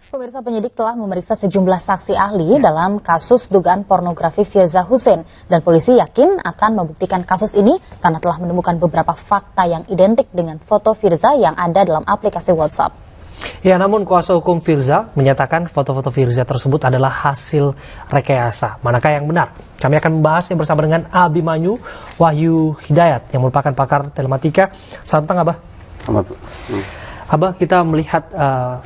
Pemirsa, penyidik telah memeriksa sejumlah saksi ahli dalam kasus dugaan pornografi Firza Hussein dan polisi yakin akan membuktikan kasus ini karena telah menemukan beberapa fakta yang identik dengan foto Firza yang ada dalam aplikasi WhatsApp. Ya, namun kuasa hukum Firza menyatakan foto-foto Firza tersebut adalah hasil rekayasa. Manakah yang benar? Kami akan membahasnya bersama dengan Abimanyu Wahyu Hidayat yang merupakan pakar telematika. Selamat datang, Abah. Abah, kita melihat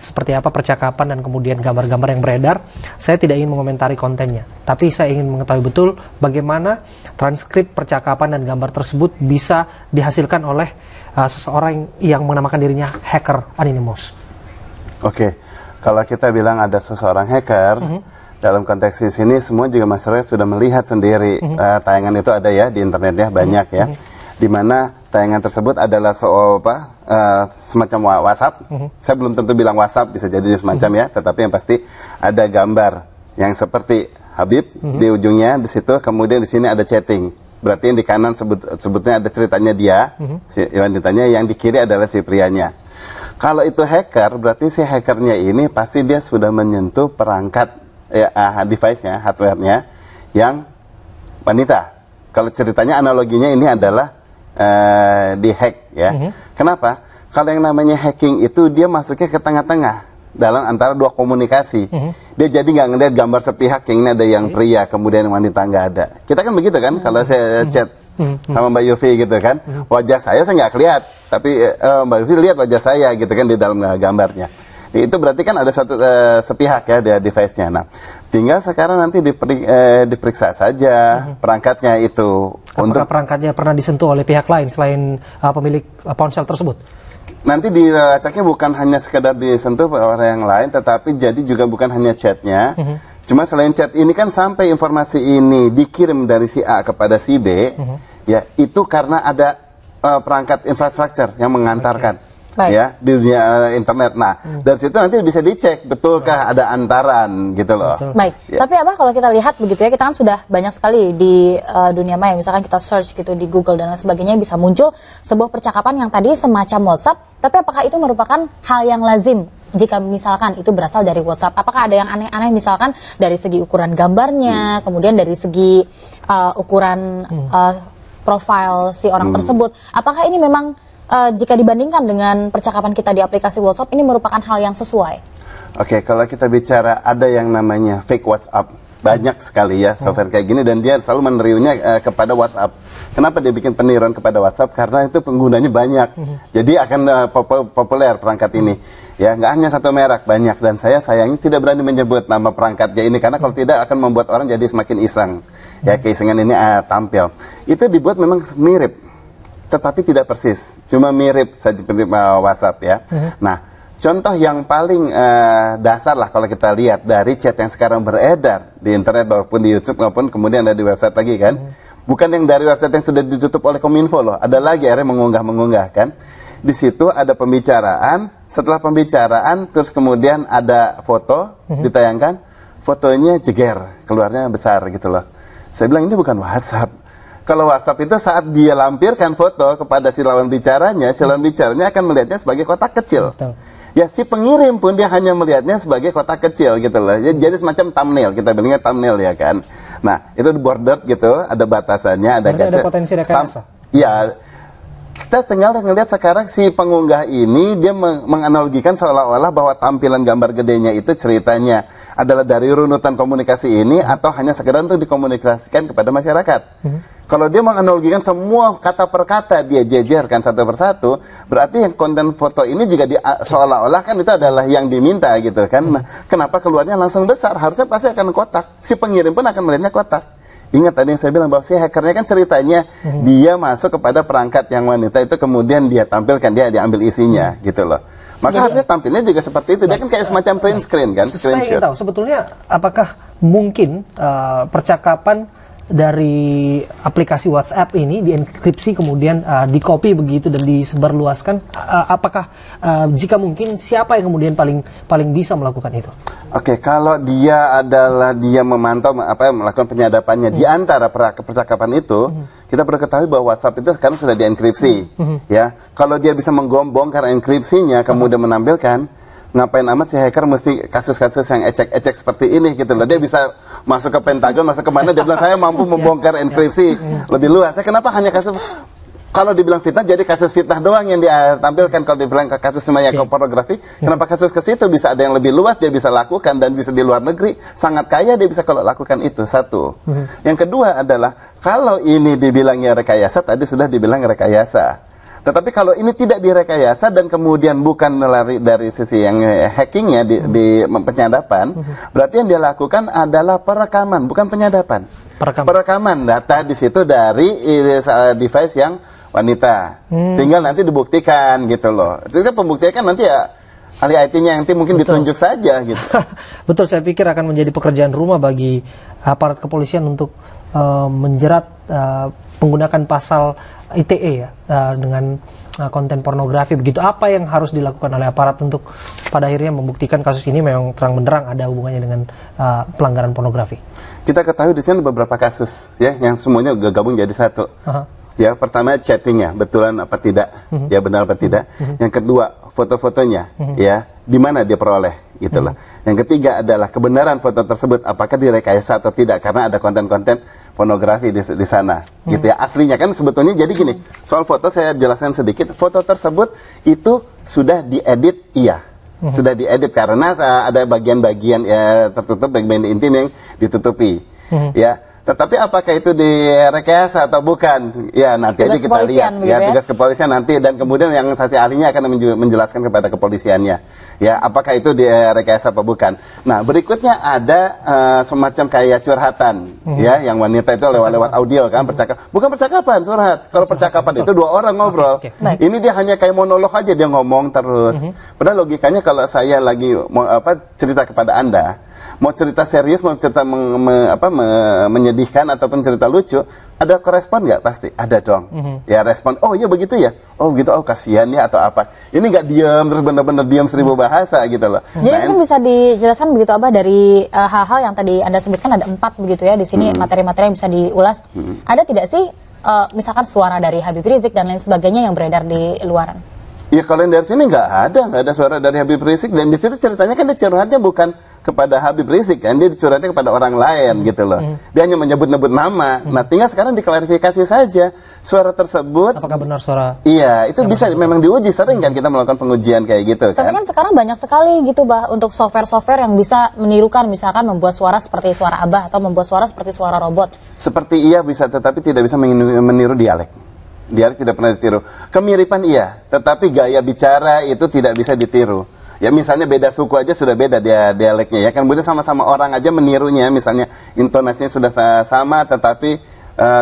seperti apa percakapan dan kemudian gambar-gambar yang beredar. Saya tidak ingin mengomentari kontennya, tapi saya ingin mengetahui betul bagaimana transkrip percakapan dan gambar tersebut bisa dihasilkan oleh seseorang yang menamakan dirinya hacker anonymous. Oke, kalau kita bilang ada seseorang hacker, dalam konteks di sini semua juga masyarakat sudah melihat sendiri. Tayangan itu ada ya di internet ya, banyak ya. Di mana tayangan tersebut adalah semacam WhatsApp. Saya belum tentu bilang WhatsApp, bisa jadi semacam ya, tetapi yang pasti ada gambar yang seperti Habib di ujungnya di situ, kemudian di sini ada chatting. Berarti yang di kanan sebutnya ada ceritanya dia, si wanitanya, yang di kiri adalah si prianya. Kalau itu hacker, berarti si hackernya ini pasti dia sudah menyentuh perangkat device-nya, hardware-nya yang wanita. Kalau ceritanya analoginya ini adalah di hack ya. Kenapa? Kalau yang namanya hacking itu dia masuknya ke tengah-tengah dalam antara dua komunikasi. Dia jadi nggak ngeliat gambar sepihak yang ini ada yang pria kemudian wanita nggak ada. Kita kan begitu kan? Kalau saya chat sama Mbak Yofi gitu kan, wajah saya nggak kelihatan, tapi Mbak Yofi lihat wajah saya gitu kan di dalam gambarnya. Itu berarti kan ada suatu sepihak ya di device-nya. Nah, tinggal sekarang nanti diperiksa saja perangkatnya itu. Apakah perangkatnya pernah disentuh oleh pihak lain selain pemilik ponsel tersebut? Nanti dilacaknya bukan hanya sekedar disentuh oleh orang yang lain, tetapi jadi juga bukan hanya chatnya. Cuma selain chat ini kan sampai informasi ini dikirim dari si A kepada si B, ya itu karena ada perangkat infrastruktur yang mengantarkan. Ya di dunia internet. Nah, dari situ nanti bisa dicek betulkah ada antaran gitu loh. Baik. Ya. Tapi Abah, kalau kita lihat begitu ya, kita kan sudah banyak sekali di dunia maya, misalkan kita search gitu di Google dan lain sebagainya, bisa muncul sebuah percakapan yang tadi semacam WhatsApp, tapi apakah itu merupakan hal yang lazim jika misalkan itu berasal dari WhatsApp? Apakah ada yang aneh-aneh misalkan dari segi ukuran gambarnya, kemudian dari segi ukuran profil si orang tersebut? Apakah ini memang jika dibandingkan dengan percakapan kita di aplikasi WhatsApp, ini merupakan hal yang sesuai? Oke, kalau kita bicara ada yang namanya fake WhatsApp, banyak sekali ya software kayak gini, dan dia selalu menirunya kepada WhatsApp. Kenapa dia bikin peniruan kepada WhatsApp? Karena itu penggunanya banyak, jadi akan populer perangkat ini. Ya, nggak hanya satu merek, banyak, dan saya sayangnya tidak berani menyebut nama perangkatnya ini, karena kalau tidak akan membuat orang jadi semakin iseng. Ya, keisengan ini tampil. Itu dibuat memang mirip, tetapi tidak persis, cuma mirip saja seperti WhatsApp ya. Nah, contoh yang paling dasar lah kalau kita lihat dari chat yang sekarang beredar di internet maupun di YouTube maupun kemudian ada di website lagi kan. Bukan yang dari website yang sudah ditutup oleh Kominfo loh, ada lagi akhirnya mengunggah kan. Di situ ada pembicaraan, setelah pembicaraan terus kemudian ada foto ditayangkan, fotonya jeger, keluarnya besar gitu loh. Saya bilang ini bukan WhatsApp. Kalau WhatsApp itu saat dia lampirkan foto kepada si lawan bicaranya akan melihatnya sebagai kotak kecil. Betul. Ya, si pengirim pun dia hanya melihatnya sebagai kotak kecil gitu loh. Jadi semacam thumbnail, kita bilangnya thumbnail ya kan. Nah, itu bordered gitu, ada batasannya, ada potensi rekayasa. Ya, kita tinggal ngelihat sekarang si pengunggah ini dia menganalogikan seolah-olah bahwa tampilan gambar gedenya itu ceritanya adalah dari runutan komunikasi ini atau hanya sekedar untuk dikomunikasikan kepada masyarakat. Kalau dia menganalogikan semua kata per kata dia jejerkan satu persatu, berarti yang konten foto ini juga seolah-olah kan itu adalah yang diminta gitu kan. Nah, kenapa keluarnya langsung besar? Harusnya pasti akan kotak. Si pengirim pun akan melihatnya kotak. Ingat tadi yang saya bilang bahwa si hackernya kan ceritanya dia masuk kepada perangkat yang wanita itu, kemudian dia tampilkan, dia diambil isinya gitu loh. Maka harusnya tampilnya juga seperti itu. Dia kan kayak semacam print screen kan. Saya ingin tahu sebetulnya apakah mungkin percakapan dari aplikasi WhatsApp ini dienkripsi kemudian dikopi begitu dan disebarluaskan, apakah jika mungkin siapa yang kemudian paling bisa melakukan itu? Oke, kalau dia memantau melakukan penyadapannya di antara percakapan itu, kita perlu ketahui bahwa WhatsApp itu sekarang sudah dienkripsi. Ya, kalau dia bisa menggombong karena enkripsinya kemudian menampilkan, ngapain amat si hacker mesti kasus-kasus yang ecek-ecek seperti ini gitu loh. Dia bisa masuk ke Pentagon, masuk ke mana, dia bilang saya mampu membongkar enkripsi lebih luas. Saya kenapa hanya kasus, kalau dibilang fitnah jadi kasus fitnah doang yang dia tampilkan. Kalau dibilang kasus semuanya pornografi, kenapa kasus ke situ bisa ada yang lebih luas dia bisa lakukan, dan bisa di luar negeri sangat kaya dia bisa kalau lakukan itu. Satu. Yang kedua adalah kalau ini dibilangnya rekayasa, tadi sudah dibilang rekayasa. Tetapi kalau ini tidak direkayasa dan kemudian bukan melari dari sisi yang hackingnya di penyadapan, berarti yang dia lakukan adalah perekaman, bukan penyadapan. Perekaman data di situ dari device yang wanita. Tinggal nanti dibuktikan gitu loh. Itu kan pembuktian kan nanti ya ahli IT-nya nanti mungkin ditunjuk saja gitu. Betul, saya pikir akan menjadi pekerjaan rumah bagi aparat kepolisian untuk menjerat menggunakan pasal ITE ya, dengan konten pornografi begitu. Apa yang harus dilakukan oleh aparat untuk pada akhirnya membuktikan kasus ini memang terang benderang ada hubungannya dengan pelanggaran pornografi? Kita ketahui di sini beberapa kasus ya yang semuanya gabung jadi satu. Ya, pertama chattingnya betulan apa tidak, ya benar apa tidak. Yang kedua foto-fotonya, ya di mana dia peroleh, gitulah. Yang ketiga adalah kebenaran foto tersebut apakah direkayasa atau tidak, karena ada konten-konten pornografi di sana, gitu ya. Aslinya kan sebetulnya jadi gini. Soal foto saya jelaskan sedikit. Foto tersebut itu sudah diedit, iya. Sudah diedit karena ada bagian-bagian ya tertutup, bagian intim yang ditutupi, ya. Tetapi apakah itu direkayasa atau bukan? Ya nanti aja kita lihat. Ya tugas kepolisian nanti, dan kemudian yang saksi ahlinya akan menjelaskan kepada kepolisiannya. Ya apakah itu direkayasa apa bukan? Nah berikutnya ada semacam kayak curhatan, ya yang wanita itu lewat audio kan bukan percakapan, curhat. Kalau percakapan itu dua orang ngobrol. Ini dia hanya kayak monolog aja, dia ngomong terus. Padahal logikanya kalau saya lagi mau cerita kepada Anda, mau cerita serius, mau cerita menyedihkan ataupun cerita lucu, ada korespon nggak? Pasti ada dong. Ya respon, oh iya begitu ya, oh gitu, oh kasihan ya atau apa. Ini nggak diam terus benar-benar diam 1000 bahasa gitu loh. Jadi mungkin bisa dijelaskan begitu Abah dari hal-hal yang tadi Anda sebutkan ada 4 begitu ya di sini, materi-materi yang bisa diulas. Ada tidak sih misalkan suara dari Habib Rizik dan lain sebagainya yang beredar di luaran? Ya kalau yang dari sini nggak ada suara dari Habib Rizik, dan di situ ceritanya kan curhatnya bukan kepada Habib Rizik kan, dia curhatnya kepada orang lain gitu loh. Dia hanya menyebut-nyebut nama. Nah tinggal sekarang diklarifikasi saja suara tersebut. Apakah benar suara? Iya, itu bisa memang diuji, sering kan kita melakukan pengujian kayak gitu kan. Tapi kan sekarang banyak sekali gitu Bah untuk software-software yang bisa menirukan, misalkan membuat suara seperti suara Abah atau membuat suara seperti suara robot. Seperti iya bisa, tetapi tidak bisa meniru dialek. Dialek tidak pernah ditiru. Kemiripan iya, tetapi gaya bicara itu tidak bisa ditiru. Ya misalnya beda suku aja sudah beda dia dialeknya ya. Kemudian sama-sama orang aja menirunya, misalnya intonasinya sudah sama tetapi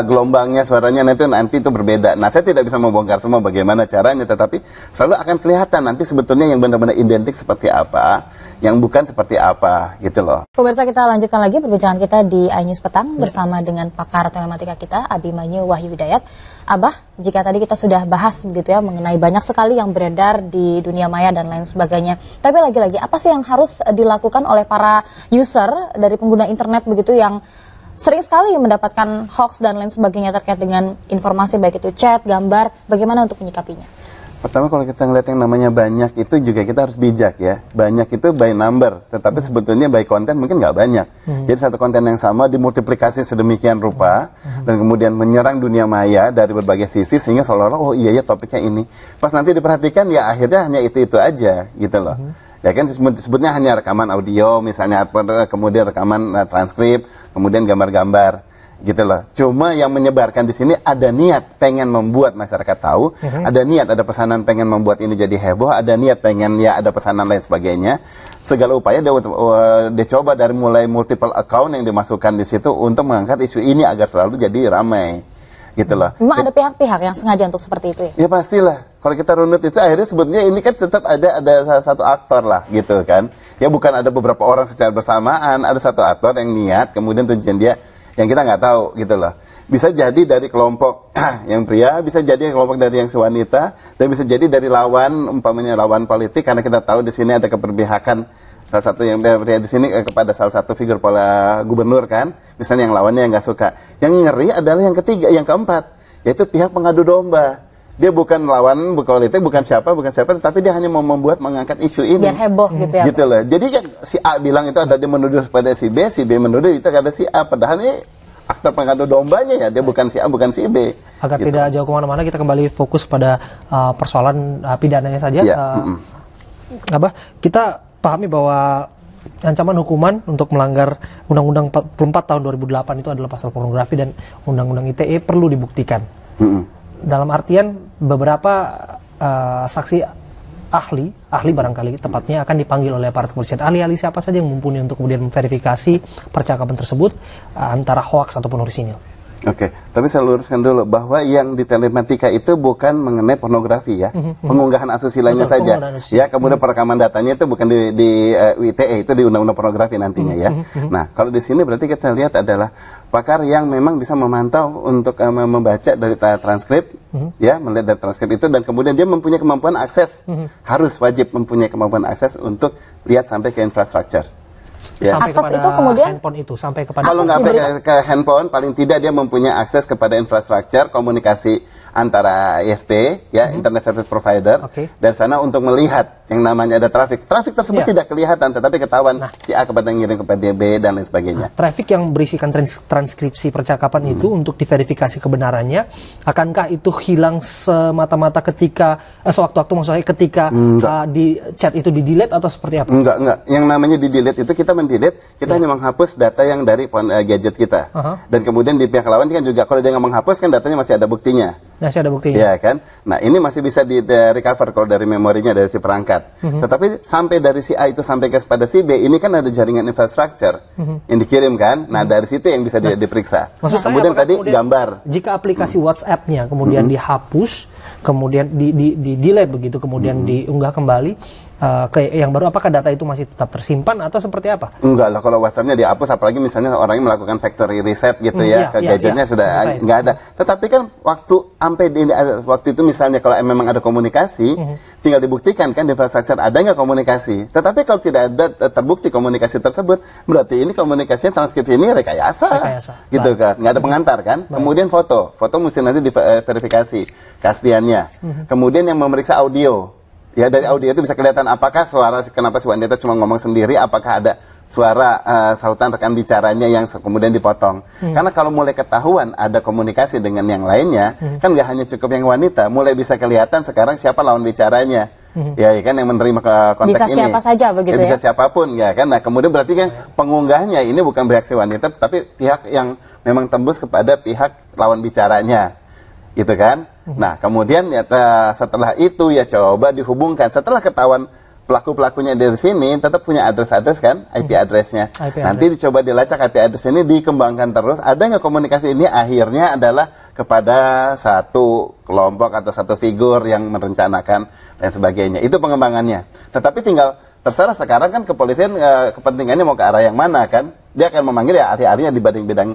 gelombangnya suaranya nanti itu berbeda. Nah saya tidak bisa membongkar semua bagaimana caranya, tetapi selalu akan kelihatan nanti sebetulnya yang benar-benar identik seperti apa, yang bukan seperti apa gitu loh. Pemirsa, kita lanjutkan lagi perbincangan kita di iNews Petang bersama dengan pakar telematika kita Abimanyu Wahyu Hidayat. Abah, jika tadi kita sudah bahas begitu ya mengenai banyak sekali yang beredar di dunia maya dan lain sebagainya. Tapi lagi-lagi apa sih yang harus dilakukan oleh para user dari pengguna internet begitu yang sering sekali mendapatkan hoax dan lain sebagainya terkait dengan informasi baik itu chat, gambar, bagaimana untuk menyikapinya? Pertama kalau kita ngeliat yang namanya banyak itu juga kita harus bijak ya. Banyak itu by number, tetapi sebetulnya by konten mungkin nggak banyak. Jadi satu konten yang sama dimultiplikasi sedemikian rupa dan kemudian menyerang dunia maya dari berbagai sisi sehingga seolah-olah oh iya ya topiknya ini. Pas nanti diperhatikan ya akhirnya hanya itu aja gitu loh. Ya kan sebetulnya hanya rekaman audio misalnya, kemudian rekaman transkrip, kemudian gambar-gambar. Gitu loh. Cuma yang menyebarkan di sini ada niat pengen membuat masyarakat tahu, ada niat, ada pesanan pengen membuat ini jadi heboh, ada niat pengen ya ada pesanan lain sebagainya. Segala upaya dia coba dari mulai multiple account yang dimasukkan di situ untuk mengangkat isu ini agar selalu jadi ramai. Gitu loh. Memang ada pihak-pihak yang sengaja untuk seperti itu ya? Ya pastilah. Kalau kita runut itu akhirnya sebetulnya ini kan tetap ada salah satu aktor lah gitu kan. Ya bukan ada beberapa orang secara bersamaan, ada satu aktor yang niat kemudian tujuan dia yang kita nggak tahu gitu loh. Bisa jadi dari kelompok yang pria, bisa jadi kelompok dari yang wanita, dan bisa jadi dari lawan, umpamanya lawan politik, karena kita tahu di sini ada keberpihakan salah satu yang pria di sini kepada salah satu figur kepala gubernur kan, misalnya yang lawannya yang nggak suka. Yang ngeri adalah yang ketiga, yang keempat, yaitu pihak pengadu domba. Dia bukan lawan, bukan politik, bukan siapa, tapi dia hanya mau mengangkat isu ini. Biar heboh gitu ya. Gitu loh. Jadi kan si A bilang itu ada dia menuduh pada si B menuduh itu ada si A. Padahal ini aktor pengadu dombanya ya, dia bukan si A, bukan si B. Agar gitu. tidak jauh kemana-mana, kita kembali fokus pada persoalan pidananya saja. Ya. Kita pahami bahwa ancaman hukuman untuk melanggar Undang-Undang 44 tahun 2008 itu adalah pasal pornografi, dan Undang-Undang ITE perlu dibuktikan. Dalam artian beberapa saksi ahli barangkali tepatnya akan dipanggil oleh aparat kepolisian. Ahli-ahli siapa saja yang mumpuni untuk kemudian memverifikasi percakapan tersebut antara hoaks ataupun orisinil. Oke, tapi saya luruskan dulu bahwa yang di telematika itu bukan mengenai pornografi ya, pengunggahan asusilanya saja. Ya, kemudian perekaman datanya itu bukan di ITE, itu di Undang-Undang Pornografi nantinya ya. Nah, kalau di sini berarti kita lihat adalah pakar yang memang bisa memantau untuk membaca dari transkrip, ya, melihat dari transkrip itu, dan kemudian dia mempunyai kemampuan akses, harus wajib mempunyai kemampuan akses untuk lihat sampai ke infrastruktur. Ya. Sampai akses kepada itu kemudian handphone itu, sampai kepada kalau nggak ke handphone, paling tidak dia mempunyai akses kepada infrastruktur komunikasi antara ISP, ya, Internet Service Provider, dari sana untuk melihat yang namanya ada traffic. Traffic tersebut tidak kelihatan, tetapi ketahuan si A kepada ngirim kepada B dan lain sebagainya. Traffic yang berisikan transkripsi percakapan itu untuk diverifikasi kebenarannya, akankah itu hilang semata-mata ketika sewaktu-waktu, maksudnya ketika di chat itu di-delete atau seperti apa? Enggak. Yang namanya di-delete itu kita mendelete, kita hanya menghapus data yang dari gadget kita. Dan kemudian di pihak lawan kan juga, kalau dia nggak menghapus kan datanya masih ada buktinya. Masih ada buktinya. Ya kan? Nah, ini masih bisa di-recover kalau dari memorinya, dari si perangkat. Tetapi sampai dari si A itu sampai kepada si B, ini kan ada jaringan infrastruktur yang dikirim kan? Nah, dari situ yang bisa diperiksa. Kemudian tadi gambar. Jika aplikasi WhatsApp-nya kemudian dihapus, kemudian di-delete begitu, kemudian diunggah kembali ke yang baru, apakah data itu masih tetap tersimpan atau seperti apa? Enggak lah, kalau WhatsApp-nya dihapus, apalagi misalnya orang yang melakukan factory reset gitu ya, ke gadgetnya sudah nggak ada. Tetapi kan waktu itu misalnya kalau memang ada komunikasi, tinggal dibuktikan kan di infrastruktur ada nggak komunikasi. Tetapi kalau tidak ada terbukti komunikasi tersebut, berarti ini komunikasinya transkrip ini rekayasa. Gitu kan, nggak ada pengantar kan. Kemudian foto mesti nanti diverifikasi keasliannya. Kemudian yang memeriksa audio. Ya, dari audio itu bisa kelihatan apakah suara, kenapa si wanita cuma ngomong sendiri, apakah ada suara sautan rekan bicaranya yang kemudian dipotong. Karena kalau mulai ketahuan ada komunikasi dengan yang lainnya, kan nggak hanya cukup yang wanita, mulai bisa kelihatan sekarang siapa lawan bicaranya. Ya kan, yang menerima konteks bisa ini. Bisa siapa saja begitu ya? Bisa siapapun ya kan. Nah, kemudian berarti kan pengunggahnya ini bukan pihak si wanita, tapi pihak yang memang tembus kepada pihak lawan bicaranya. Gitu kan? Nah, kemudian ya setelah itu ya coba dihubungkan. Setelah ketahuan pelaku-pelakunya dari sini, tetap punya address kan, IP addressnya. Nanti dicoba dilacak IP address ini, dikembangkan terus. Ada nggak komunikasi ini? Akhirnya adalah kepada satu kelompok atau satu figur yang merencanakan dan sebagainya. Itu pengembangannya. Tetapi tinggal terserah sekarang kan kepolisian kepentingannya mau ke arah yang mana kan? Dia akan memanggil ya ahli-ahlinya di bidang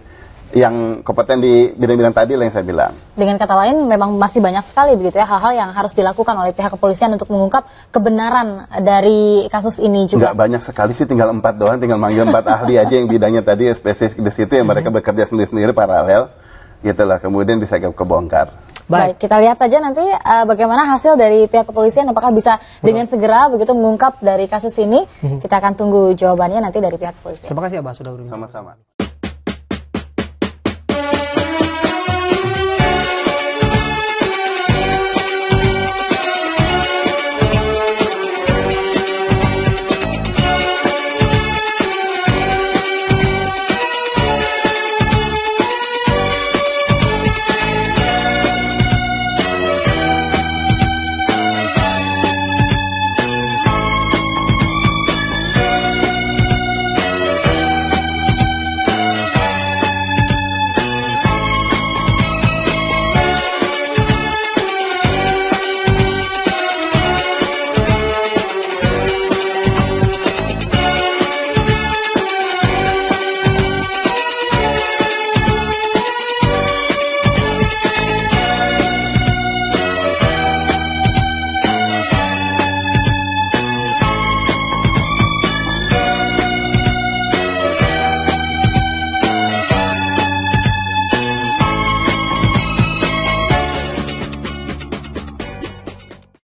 yang kompeten di bidang-bidang tadi yang saya bilang. Dengan kata lain, memang masih banyak sekali begitu ya hal-hal yang harus dilakukan oleh pihak kepolisian untuk mengungkap kebenaran dari kasus ini juga. Nggak banyak sekali sih, tinggal 4 doang, tinggal manggil 4 ahli aja yang bidangnya tadi spesifik di situ, yang mereka bekerja sendiri-sendiri paralel, gitulah, kemudian bisa kebongkar. Baik, kita lihat saja nanti bagaimana hasil dari pihak kepolisian, apakah bisa dengan segera begitu mengungkap dari kasus ini. Kita akan tunggu jawabannya nanti dari pihak kepolisian. Terima kasih Abah sudah berbincang. Sama-sama.